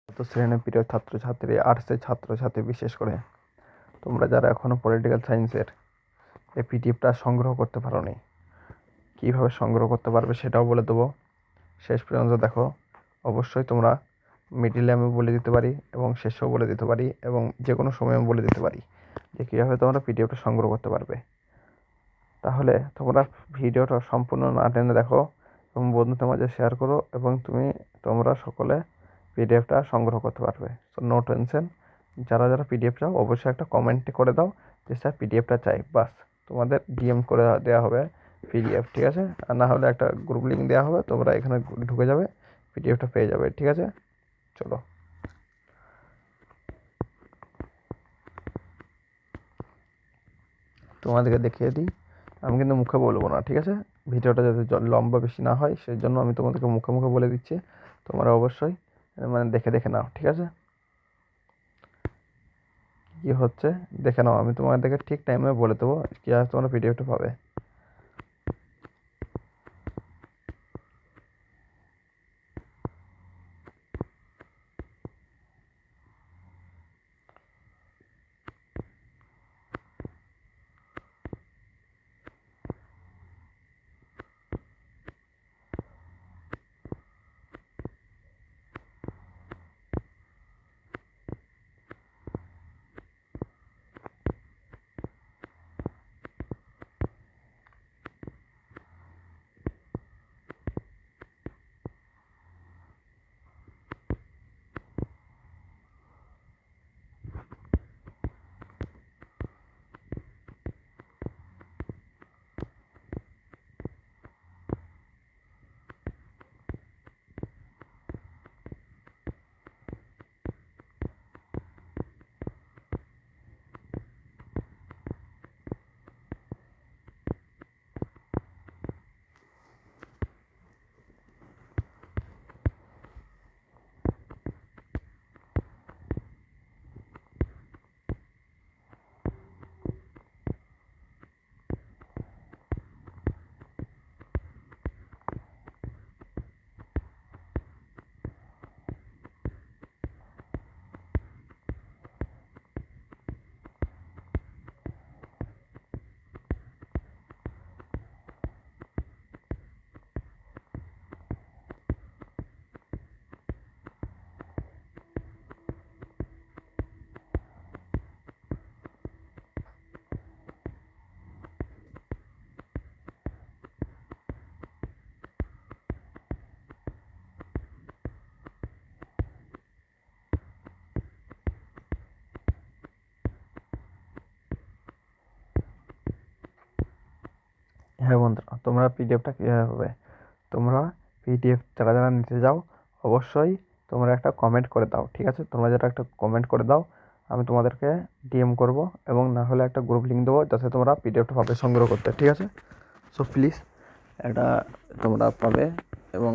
তো শ্রেণীর প্রিয় ছাত্রছাত্রী, আর্টসের ছাত্রছাত্রী বিশেষ করে তোমরা যারা এখনও পলিটিক্যাল সায়েন্সের এই পিডিএফটা সংগ্রহ করতে পারোনি, কীভাবে সংগ্রহ করতে পারবে সেটাও বলে দেবো। শেষ পর্যন্ত দেখো। অবশ্যই তোমরা মিডিলে আমি বলে দিতে পারি এবং শেষেও বলে দিতে পারি এবং যে কোনো সময় আমি বলে দিতে পারি যে কীভাবে তোমরা পিডিএফটা সংগ্রহ করতে পারবে। তাহলে তোমরা ভিডিওটা সম্পূর্ণ না টেনে দেখো এবং বন্ধুদের মাঝে শেয়ার করো এবং তোমরা সকলে পিডিএফটা সংগ্রহ করতে পারবে। তো নো টেনশন। যারা যারা পিডিএফ চাও অবশ্যই একটা কমেন্টে করে দাও যে স্যার পিডিএফটা চাই, বাস তোমাদের ডিএম করে দেওয়া হবে পিডিএফ, ঠিক আছে? আর না হলে একটা গ্রুপ লিঙ্ক দেওয়া হবে, তোমরা এখানে ঢুকে যাবে, পিডিএফটা পেয়ে যাবে, ঠিক আছে? চলো তোমাদেরকে দেখিয়ে দিই। আমি কিন্তু মুখে বলবো না, ঠিক আছে? ভিডিওটা যাতে লম্বা বেশি না হয় সেই জন্য আমি তোমাদেরকে মুখে মুখে বলে দিচ্ছি। তোমরা অবশ্যই মানে দেখে দেখে নাও, ঠিক আছে? কি হচ্ছে দেখে নাও, আমি তোমাদেরকে ঠিক টাইমে বলে দেবো কীভাবে তোমরা পিডিএফটা পাবে। হ্যাঁ বন্ধুরা, তোমরা পিডিএফটা কীভাবে পাবে? তোমরা পিডিএফ যারা যারা নিতে যাও অবশ্যই তোমরা একটা কমেন্ট করে দাও, ঠিক আছে? তোমরা যারা একটা কমেন্ট করে দাও আমি তোমাদেরকে ডিএম করব এবং না হলে একটা গ্রুপ লিঙ্ক দেবো যাতে তোমরা পিডিএফটা পাবে সংগ্রহ করতে, ঠিক আছে? সো প্লিজ এটা তোমরা পাবে এবং